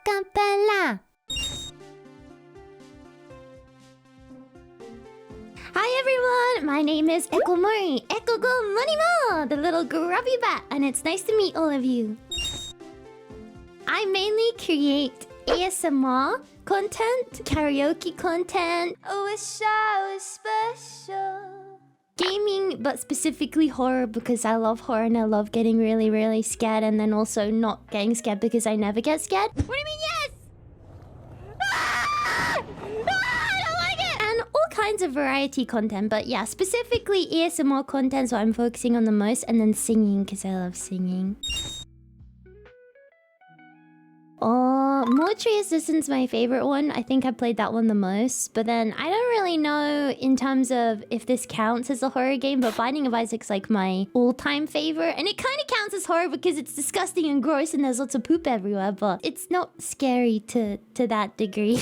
Acapella. Hi everyone, my name is Ekkomori, Ekkomori, the little grubby bat, and it's nice to meet all of you. I mainly create ASMR content, karaoke content, wish I was special, gaming, but specifically horror because I love horror and I love getting really, really scared, and then also not getting scared because I never get scared. What do you mean, yes? Ah! Ah, I don't like it! And all kinds of variety content, but yeah, specifically ASMR content, so I'm focusing on the most, and then singing because I love singing. Military Assistant's my favorite one. I think I played that one the most. But then I don't really know in terms of if this counts as a horror game, but Binding of Isaac's like my all-time favorite. And it kind of counts as horror because it's disgusting and gross and there's lots of poop everywhere, but it's not scary to that degree.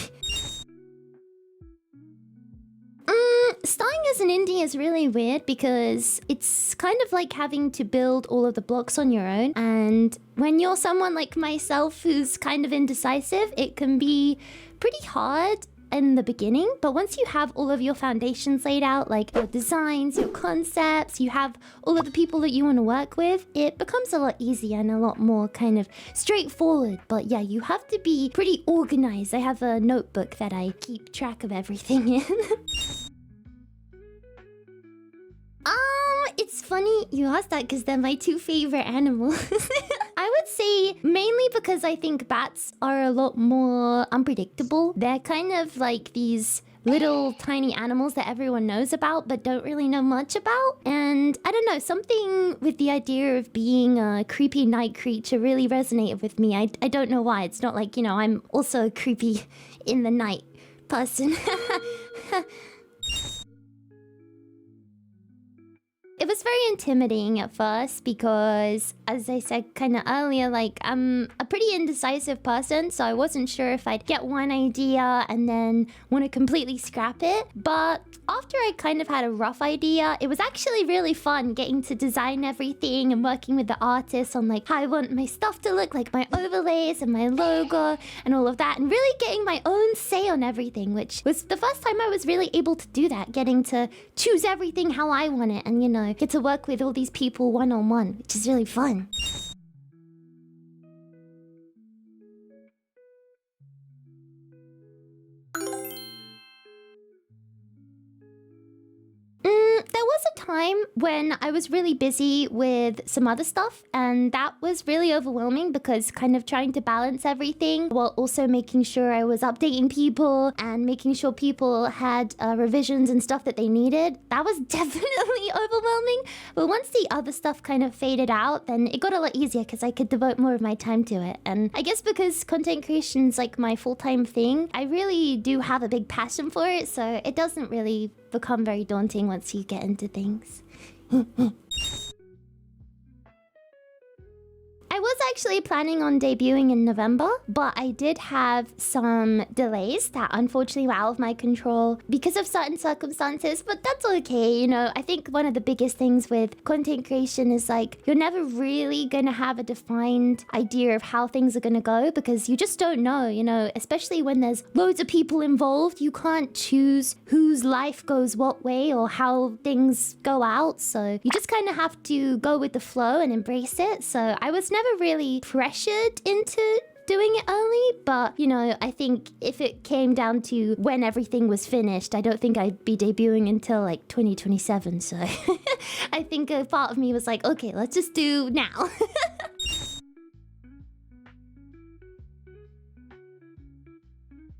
Starting as an indie is really weird because it's kind of like having to build all of the blocks on your own. And when you're someone like myself who's kind of indecisive, it can be pretty hard in the beginning. But once you have all of your foundations laid out, like your designs, your concepts, you have all of the people that you want to work with, it becomes a lot easier and a lot more kind of straightforward. But yeah, you have to be pretty organized. I have a notebook that I keep track of everything in. It's funny you asked that because they're my two favorite animals. I would say mainly because I think bats are a lot more unpredictable. They're kind of like these little tiny animals that everyone knows about but don't really know much about. And I don't know, something with the idea of being a creepy night creature really resonated with me. I don't know why. It's not like, you know, I'm also a creepy in the night person. It was very intimidating at first because, as I said kind of earlier, like I'm a pretty indecisive person, so I wasn't sure if I'd get one idea and then want to completely scrap it. But after I kind of had a rough idea, it was actually really fun getting to design everything and working with the artists on like how I want my stuff to look, like my overlays and my logo and all of that, and really getting my own say on everything, which was the first time I was really able to do that, getting to choose everything how I want it and, you know, get to work with all these people one-on-one, which is really fun. There was a time when I was really busy with some other stuff, and that was really overwhelming because kind of trying to balance everything while also making sure I was updating people and making sure people had revisions and stuff that they needed. That was definitely overwhelming. But once the other stuff kind of faded out, then it got a lot easier because I could devote more of my time to it. And I guess because content creation is like my full-time thing, I really do have a big passion for it, so it doesn't really become very daunting once you get into things. I was actually planning on debuting in November, but I did have some delays that unfortunately were out of my control because of certain circumstances, but that's okay, you know. I think one of the biggest things with content creation is like you're never really gonna have a defined idea of how things are gonna go because you just don't know, you know, especially when there's loads of people involved. You can't choose whose life goes what way or how things go out, so you just kind of have to go with the flow and embrace it. So I was never really pressured into doing it early, but you know, I think if it came down to when everything was finished, I don't think I'd be debuting until like 2027, so I think a part of me was like, okay, let's just do now.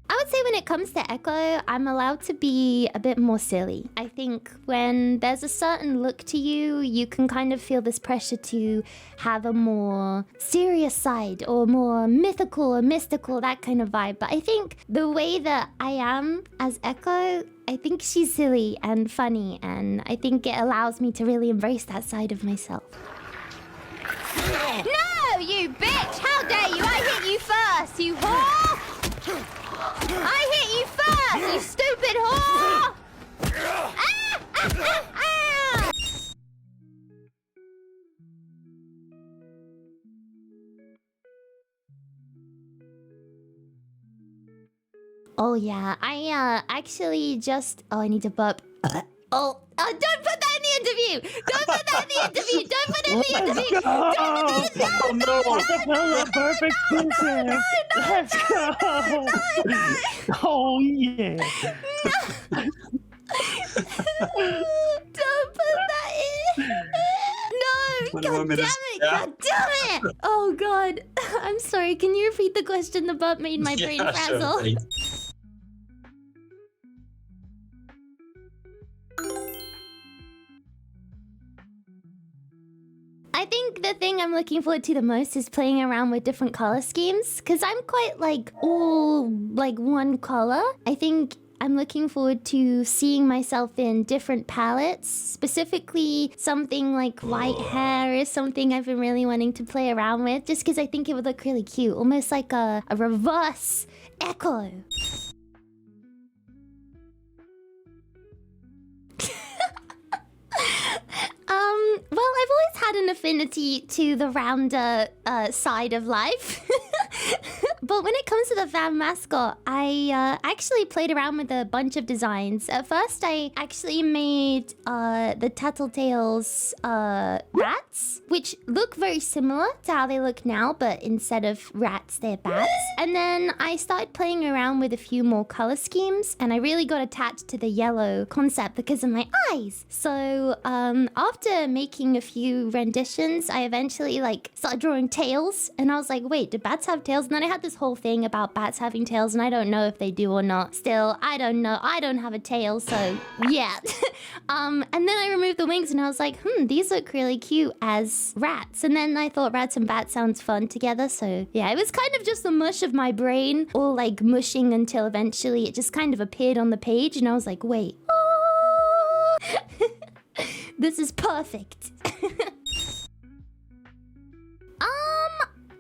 I would say when it comes to Echo, I'm allowed to be a bit more silly. I think when there's a certain look to you, you can kind of feel this pressure to have a more serious side or more mythical or mystical, that kind of vibe. But I think the way that I am as Echo, I think she's silly and funny, and I think it allows me to really embrace that side of myself. No, you bitch! How dare you! I hit you first, you whore! I hit you first, you stupid whore! Ah! Ah! Ah! Ah! Oh yeah, I actually just. Oh, I need to burp. Oh, don't put that in the interview! Don't put that in the interview! Don't put it in the interview! Don't put it in the Acapella perfect exclusive. Let's go. Oh yeah. Don't put that in! No! God damn it! God damn it! Oh god. I'm sorry, can you repeat the question? The burp made my brain frazzle. Sure, I think the thing I'm looking forward to the most is playing around with different color schemes, because I'm quite like all like one color. I think I'm looking forward to seeing myself in different palettes. Specifically, something like white hair is something I've been really wanting to play around with, just because I think it would look really cute, almost like a reverse Echo. Well, I've always had an affinity to the rounder side of life. But when it comes to the fan mascot, I actually played around with a bunch of designs. At first, I actually made the Tattletales rats, which look very similar to how they look now, but instead of rats, they're bats. And then I started playing around with a few more color schemes, and I really got attached to the yellow concept because of my eyes. So after making a few renditions, I eventually like started drawing tails, and I was like, wait, do bats have tails? And then I had this whole thing about bats having tails, and I don't know if they do or not. Still, I don't know. I don't have a tail, so yeah. And then I removed the wings, and I was like, these look really cute as rats. And then I thought rats and bats sounds fun together, so yeah, it was kind of just the mush of my brain, all like mushing until eventually it just kind of appeared on the page, and I was like, wait. Oh. This is perfect.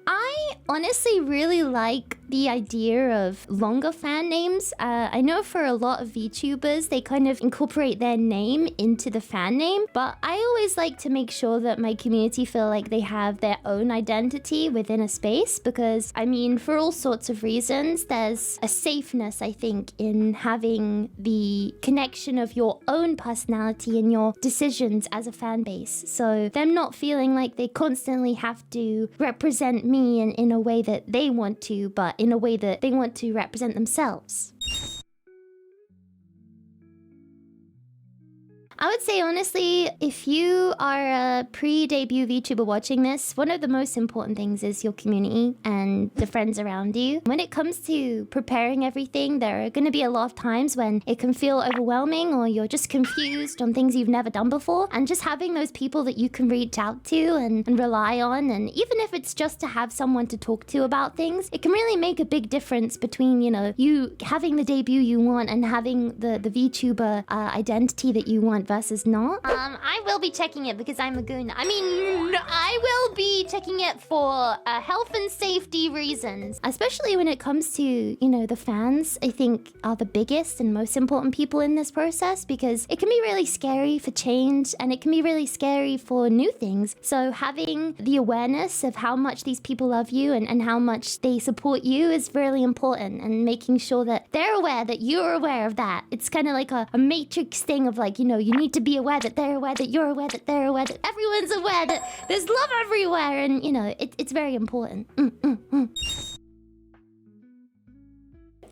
I honestly really like the idea of longer fan names. I know for a lot of VTubers, they kind of incorporate their name into the fan name, but I always like to make sure that my community feel like they have their own identity within a space, because, I mean, for all sorts of reasons, there's a safeness, I think, in having the connection of your own personality and your decisions as a fan base. So them not feeling like they constantly have to represent me in a way that they want to, but in a way that they want to represent themselves. I would say, honestly, if you are a pre-debut VTuber watching this, one of the most important things is your community and the friends around you. When it comes to preparing everything, there are going to be a lot of times when it can feel overwhelming, or you're just confused on things you've never done before. And just having those people that you can reach out to and rely on, and even if it's just to have someone to talk to about things, it can really make a big difference between, you know, you having the debut you want and having the VTuber identity that you want versus not. I will be checking it because I'm a goon. I mean, I will be checking it for health and safety reasons. Especially when it comes to, you know, the fans, I think are the biggest and most important people in this process, because it can be really scary for change, and it can be really scary for new things. So having the awareness of how much these people love you and how much they support you is really important, and making sure that they're aware that you're aware of that. It's kind of like a matrix thing of like, you know, you need to be aware that they're aware that you're aware that they're aware that everyone's aware that there's love everywhere, and you know, it's very important.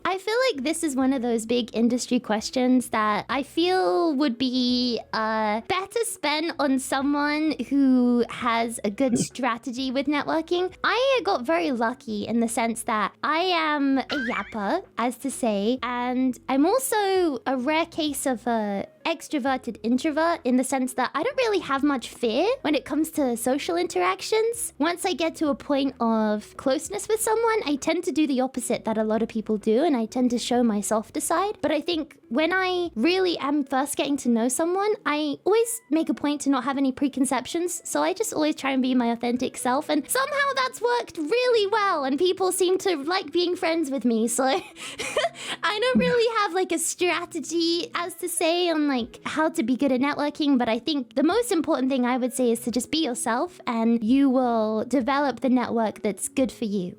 I feel like this is one of those big industry questions that I feel would be better spent on someone who has a good strategy with networking. I got very lucky in the sense that I am a yapper, as to say, and I'm also a rare case of a extroverted introvert, in the sense that I don't really have much fear when it comes to social interactions. Once I get to a point of closeness with someone, I tend to do the opposite that a lot of people do, and I tend to show my softer side. But I think when I really am first getting to know someone, I always make a point to not have any preconceptions, so I just always try and be my authentic self, and somehow that's worked really well, and people seem to like being friends with me, so I don't really have like a strategy, as to say, on like how to be good at networking, but I think the most important thing I would say is to just be yourself, and you will develop the network that's good for you.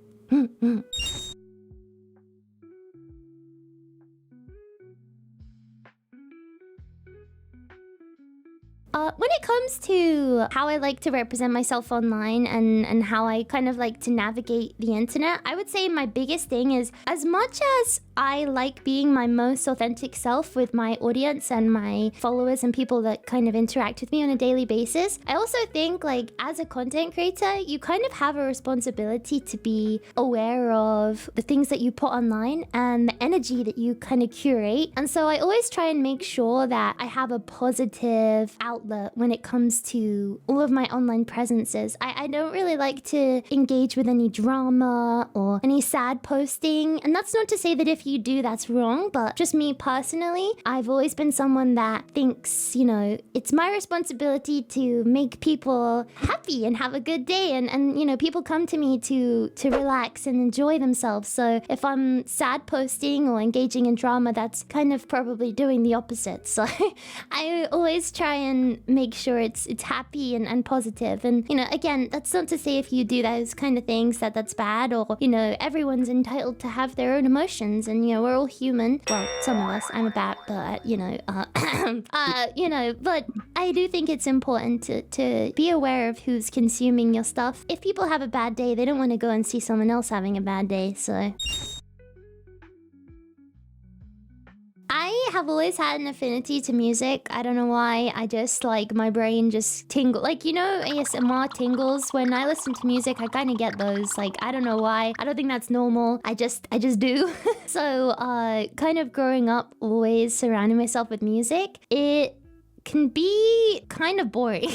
When it comes to how I like to represent myself online and how I kind of like to navigate the internet, I would say my biggest thing is, as much as I like being my most authentic self with my audience and my followers and people that kind of interact with me on a daily basis, I also think like as a content creator, you kind of have a responsibility to be aware of the things that you put online and the energy that you kind of curate. And so I always try and make sure that I have a positive outlet when it comes to all of my online presences. I don't really like to engage with any drama or any sad posting. And that's not to say that if you do, that's wrong, but just me personally, I've always been someone that thinks, you know, it's my responsibility to make people happy and have a good day. And you know, people come to me to relax and enjoy themselves. So if I'm sad posting or engaging in drama, that's kind of probably doing the opposite. So I always try and make sure it's happy and positive. And, you know, again, that's not to say if you do those kind of things that's bad, or, you know, everyone's entitled to have their own emotions. And, you know, we're all human. Well, some of us. I'm a bat, but, you know, you know, but I do think it's important to be aware of who's consuming your stuff. If people have a bad day, they don't want to go and see someone else having a bad day, so... I have always had an affinity to music. I don't know why. I just like my brain just tingle. Like, you know, ASMR tingles. When I listen to music, I kind of get those. Like, I don't know why. I don't think that's normal. I just do. So, kind of growing up, always surrounding myself with music, it can be kind of boring.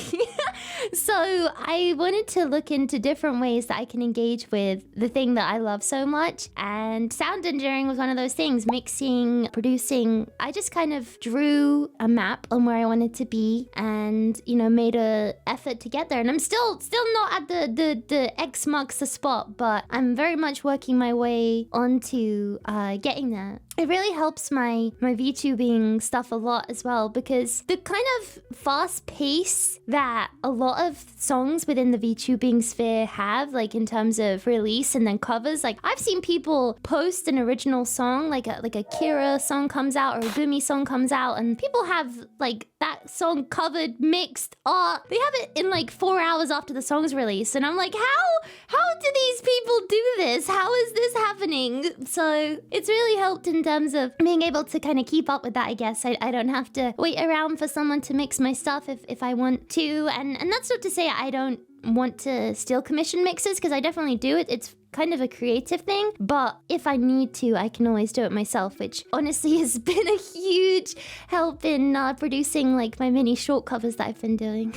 So I wanted to look into different ways that I can engage with the thing that I love so much. And sound engineering was one of those things. Mixing, producing. I just kind of drew a map on where I wanted to be and, you know, made a effort to get there. And I'm still not at the X marks the spot, but I'm very much working my way onto getting there. It really helps my VTubing stuff a lot as well, because the kind of fast pace that a lot of songs within the VTubing sphere have, like in terms of release and then covers, like I've seen people post an original song, like a Kira song comes out or a Gumi song comes out, and people have like that song covered, mixed, they have it in like 4 hours after the song's released, and I'm like, how do these people do this? How is this happening? So it's really helped in terms of being able to kind of keep up with that, I guess. I don't have to wait around for someone to mix my stuff if I want to, and that's not to say I don't want to steal commission mixes, because I definitely do. It's kind of a creative thing, but if I need to, I can always do it myself, which honestly has been a huge help in producing like my mini short covers that I've been doing.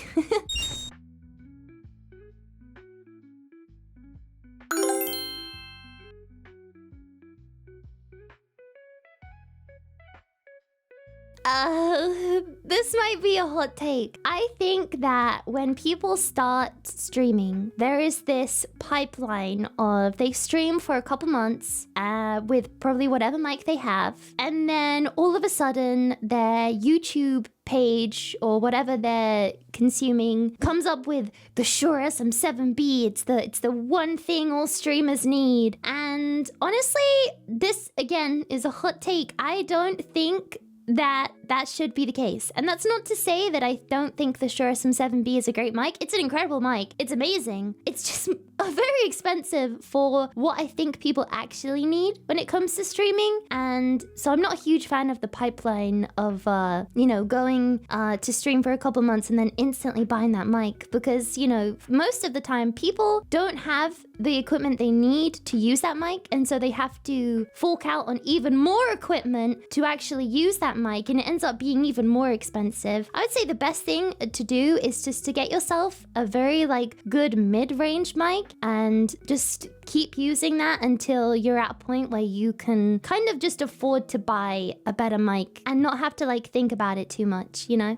This might be a hot take. I think that when people start streaming, there is this pipeline of they stream for a couple months with probably whatever mic they have, and then all of a sudden their YouTube page or whatever they're consuming comes up with the Shure SM7B. It's the one thing all streamers need. And honestly, this again is a hot take. I don't think that should be the case. And that's not to say that I don't think the Shure SM7B is a great mic. It's an incredible mic. It's amazing. It's just very expensive for what I think people actually need when it comes to streaming. And so I'm not a huge fan of the pipeline of, you know, going to stream for a couple months and then instantly buying that mic. Because, you know, most of the time people don't have the equipment they need to use that mic. And so they have to fork out on even more equipment to actually use that mic. And it ends up being even more expensive. I would say the best thing to do is just to get yourself a very like good mid-range mic and just keep using that until you're at a point where you can kind of just afford to buy a better mic and not have to like think about it too much, you know?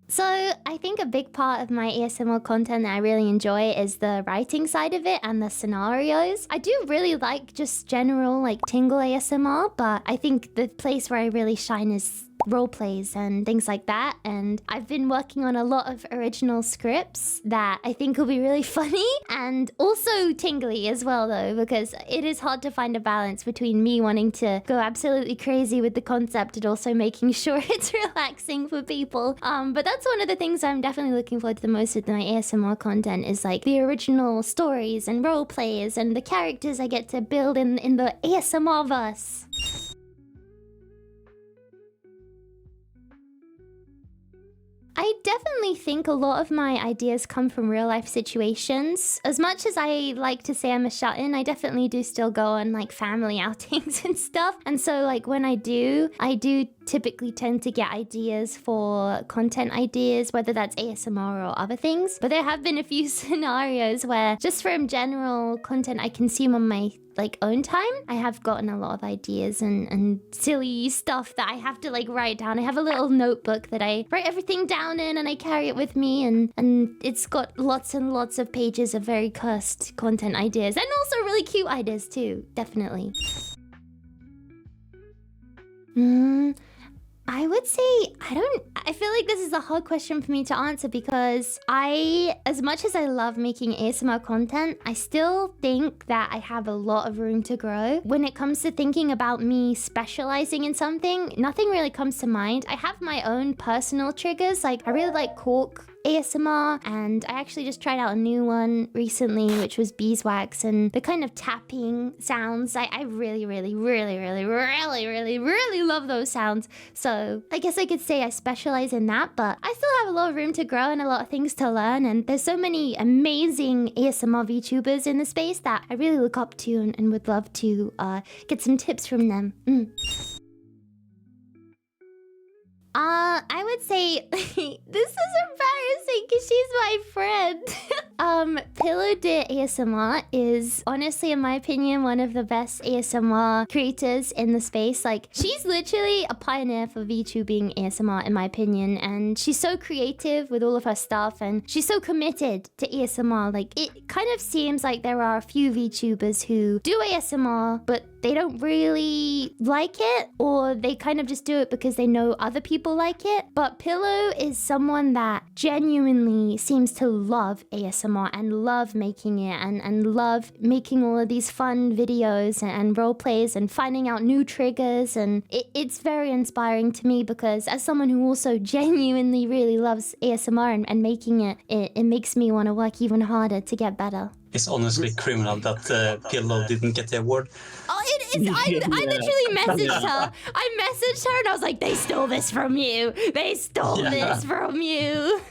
So I think a big part of my ASMR content that I really enjoy is the writing side of it and the scenarios. I do really like just general like tingle ASMR, but I think the place where I really shine is role plays and things like that. And I've been working on a lot of original scripts that I think will be really funny and also tingly as well, though, because it is hard to find a balance between me wanting to go absolutely crazy with the concept and also making sure it's relaxing for people. But that's one of the things I'm definitely looking forward to the most with my ASMR content is like the original stories and role plays and the characters I get to build in the ASMR verse. I definitely think a lot of my ideas come from real life situations. As much as I like to say I'm a shut-in, I definitely do still go on like family outings and stuff. And so like when I do typically tend to get ideas for content ideas, whether that's ASMR or other things. But there have been a few scenarios where just from general content I consume on my like own time, I have gotten a lot of ideas and silly stuff that I have to like write down. I have a little notebook that I write everything down in and I carry it with me, and it's got lots and lots of pages of very cursed content ideas and also really cute ideas too, definitely. I would say, I feel like this is a hard question for me to answer because as much as I love making ASMR content, I still think that I have a lot of room to grow. When it comes to thinking about me specializing in something, nothing really comes to mind. I have my own personal triggers, like I really like cork ASMR, and I actually just tried out a new one recently, which was beeswax, and the kind of tapping sounds, I really love those sounds. So I guess I could say I specialize in that, but I still have a lot of room to grow and a lot of things to learn, and there's so many amazing ASMR VTubers in the space that I really look up to and would love to get some tips from them. I would say this is embarrassing because she's my friend. Pillow de ASMR is honestly, in my opinion, one of the best ASMR creators in the space. Like, she's literally a pioneer for VTubing ASMR, in my opinion, and she's so creative with all of her stuff, and she's so committed to ASMR. Like, it kind of seems like there are a few VTubers who do ASMR, but they don't really like it, or they kind of just do it because they know other people like it. But Pillow is someone that genuinely seems to love ASMR and love making it and love making all of these fun videos and role plays and finding out new triggers. And it's very inspiring to me because as someone who also genuinely really loves ASMR and making it makes me want to work even harder to get better. It's honestly criminal that Pillow didn't get the award. Oh, it is. I literally messaged her. I messaged her and I was like, they stole this from you. They stole this from you.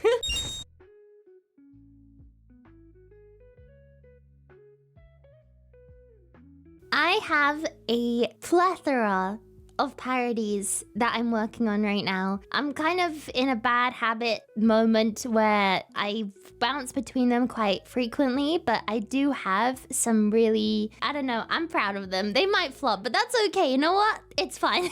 I have a plethora of parodies that I'm working on right now. I'm kind of in a bad habit moment where I bounce between them quite frequently, but I do have some really, I don't know, I'm proud of them. They might flop, but that's okay. You know what? It's fine.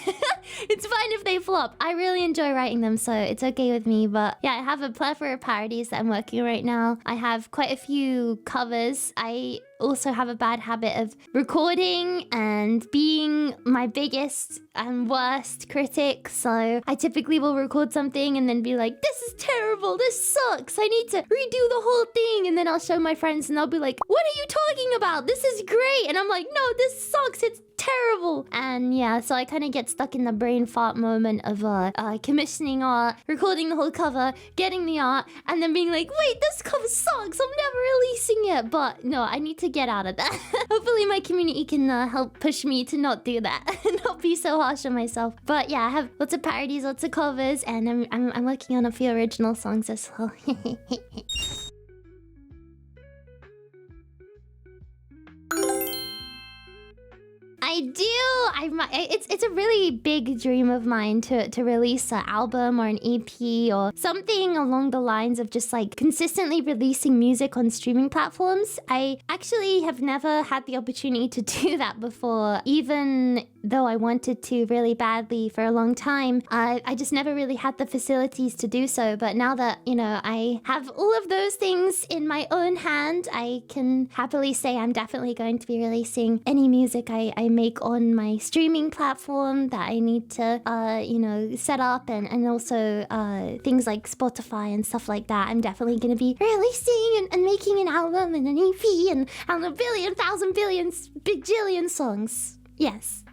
It's fine if they flop. I really enjoy writing them, so it's okay with me. But yeah, I have a plethora of parodies that I'm working on right now. I have quite a few covers. I also have a bad habit of recording and being my biggest and worst critic. So I typically will record something and then be like, this is terrible, this sucks, I need to redo the whole thing. And then I'll show my friends and they'll be like, what are you talking about? This is great. And I'm like, no, this sucks, it's terrible. And yeah, so I kind of get stuck in the brain fart moment of commissioning art, recording the whole cover, getting the art, and then being like, wait, this cover sucks, I'm never releasing it. But no, I need to get out of that. Hopefully my community can help push me to not do that and not be so harsh on myself. But yeah, I have lots of parodies, lots of covers, and I'm working on a few original songs as well. I do. It's a really big dream of mine to release an album or an EP or something along the lines of just like consistently releasing music on streaming platforms. I actually have never had the opportunity to do that before, even though I wanted to really badly for a long time, I just never really had the facilities to do so. But now that, you know, I have all of those things in my own hand, I can happily say I'm definitely going to be releasing any music I make on my streaming platform that I need to, you know, set up, and also things like Spotify and stuff like that. I'm definitely going to be releasing and making an album and an EP and a billion, thousand, billions, bajillion songs. Yes.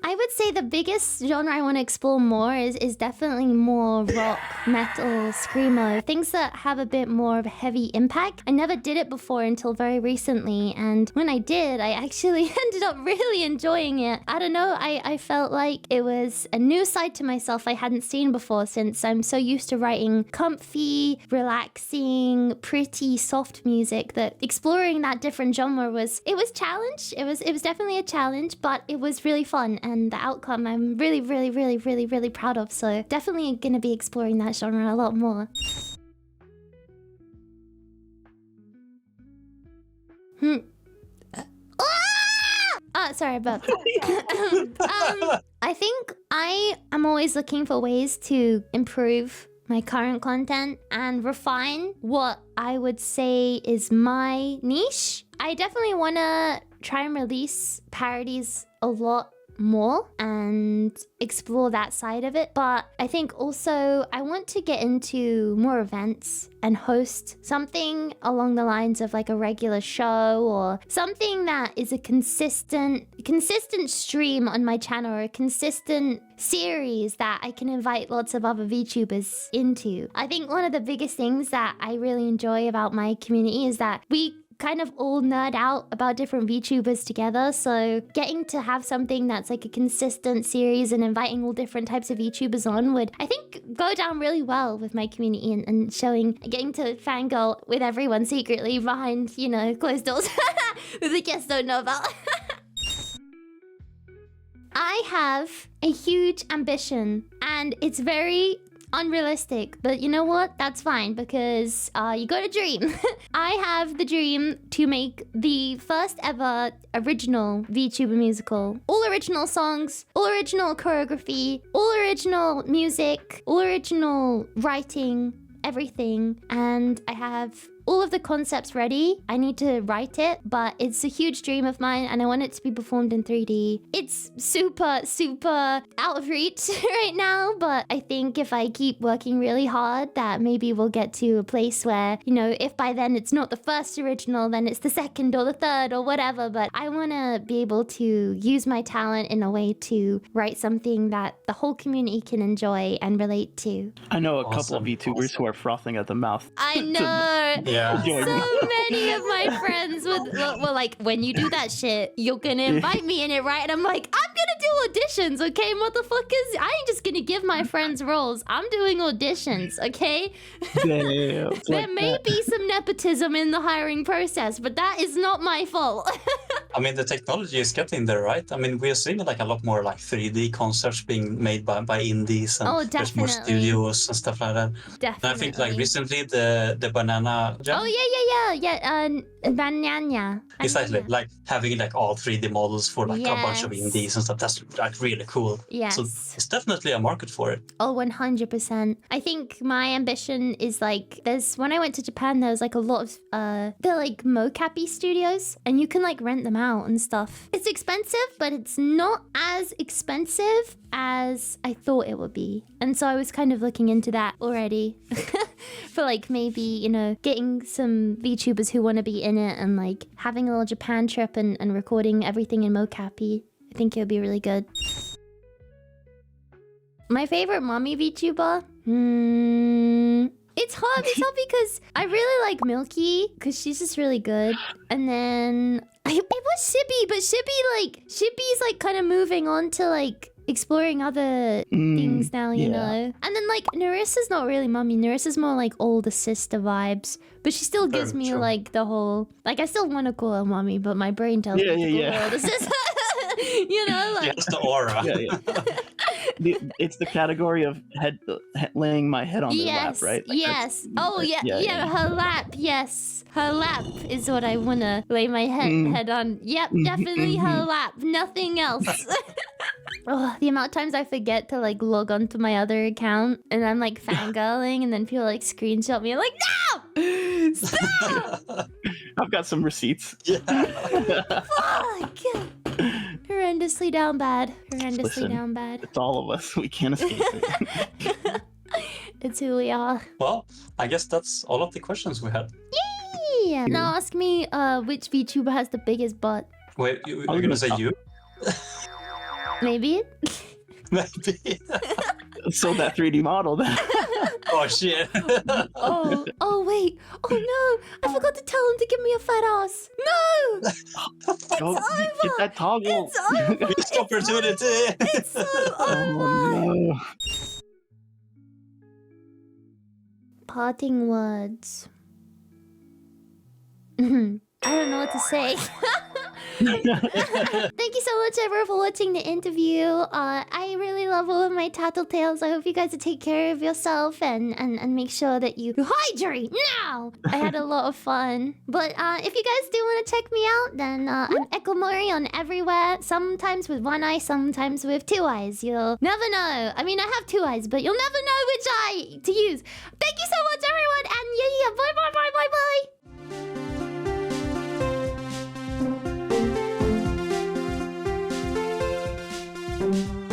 I would say the biggest genre I want to explore more is definitely more rock, metal, screamo, things that have a bit more of a heavy impact. I never did it before until very recently, and when I did, I actually ended up really enjoying it. I don't know, I felt like it was a new side to myself I hadn't seen before, since I'm so used to writing comfy, relaxing, pretty, soft music, that exploring that different genre was challenge. It was definitely a challenge, but it was really fun, and the outcome I'm really, really, really, really, really proud of. So definitely gonna be exploring that genre a lot more. Sorry about I think I am always looking for ways to improve my current content and refine what I would say is my niche. I definitely want to try and release parodies a lot more and explore that side of it, but I think also I want to get into more events and host something along the lines of like a regular show, or something that is a consistent stream on my channel, or a consistent series that I can invite lots of other VTubers into. I think one of the biggest things that I really enjoy about my community is that we kind of all nerd out about different VTubers together, so getting to have something that's like a consistent series and inviting all different types of VTubers on would, I think, go down really well with my community, and getting to fangirl with everyone secretly behind, you know, closed doors that the guests don't know about. I have a huge ambition, and it's very unrealistic, but you know what? That's fine, because you got a dream. I have the dream to make the first ever original VTuber musical. All original songs, all original choreography, all original music, all original writing, everything. And I have all of the concepts ready. I need to write it, but it's a huge dream of mine, and I want it to be performed in 3D. It's super, super out of reach right now, but I think if I keep working really hard, that maybe we'll get to a place where, you know, if by then it's not the first original, then it's the second or the third or whatever. But I want to be able to use my talent in a way to write something that the whole community can enjoy and relate to. I know a couple of VTubers who are frothing at the mouth. I know. Yeah. So many of my friends were like, when you do that shit, you're gonna invite me in it, right? And I'm like, I'm gonna do auditions, okay, motherfuckers? I ain't just gonna give my friends roles. I'm doing auditions, okay? Damn, There may be some nepotism in the hiring process, but that is not my fault. I mean, the technology is getting there, right? I mean, we're seeing like a lot more like 3D concerts being made by indies, and there's more studios and stuff like that. Definitely. And I think like recently the banana jam. Oh yeah. Banana. Exactly, like having like all 3D models for like a bunch of Yes. indies and stuff. That's like really cool. Yes. So it's definitely a market for it. Oh, 100%. I think my ambition is like, when I went to Japan, there was like a lot of, they're like mocap-y studios, and you can like rent them out and stuff. It's expensive, but it's not as expensive as I thought it would be. And so I was kind of looking into that already for like maybe, you know, getting some VTubers who want to be in it and like having a little Japan trip and recording everything in mocap-y. I think it would be really good. My favorite mommy VTuber? It's hard because I really like Milky, because she's just really good. And then it was Shippy, but Shippy's like kind of moving on to like exploring other things now, you know. And then like Narissa's not really mommy. Narissa's more like older sister vibes, but she still gives me like the whole, like, I still want to call her mommy, but my brain tells me to call her older sister. You know, like Yes, the aura. it's the category of laying my head on their lap, right? Like yes. Oh yeah, her lap. Yes, her lap is what I wanna lay my head on. Yep, definitely her lap. Nothing else. Oh, the amount of times I forget to like log onto my other account and I'm like fangirling and then people like screenshot me. I'm like, no! Stop! I've got some receipts. Yeah. Fuck! Horrendously down bad. Listen, Down bad. It's all of us. We can't escape it. It's who we are. Well, I guess that's all of the questions we had. Yeah. Now ask me which VTuber has the biggest butt. Wait, you're gonna say you? Maybe? Maybe. So that 3D model then. Oh shit. Oh wait. Oh no. I forgot to tell him to give me a fat ass. No! Go, get that toggle. It's over. Missed opportunity. It's so over. Oh no. Parting words. I don't know what to say. Thank you so much, everyone, for watching the interview. I really love all of my tattletales. I hope you guys take care of yourself and make sure that you hydrate now. I had a lot of fun. But if you guys do want to check me out, then I'm Ekkomori on everywhere. Sometimes with one eye, sometimes with two eyes. You'll never know. I mean, I have two eyes, but you'll never know which eye to use. Thank you so much, everyone, and yeah, bye, bye, bye, bye, bye. Thank you.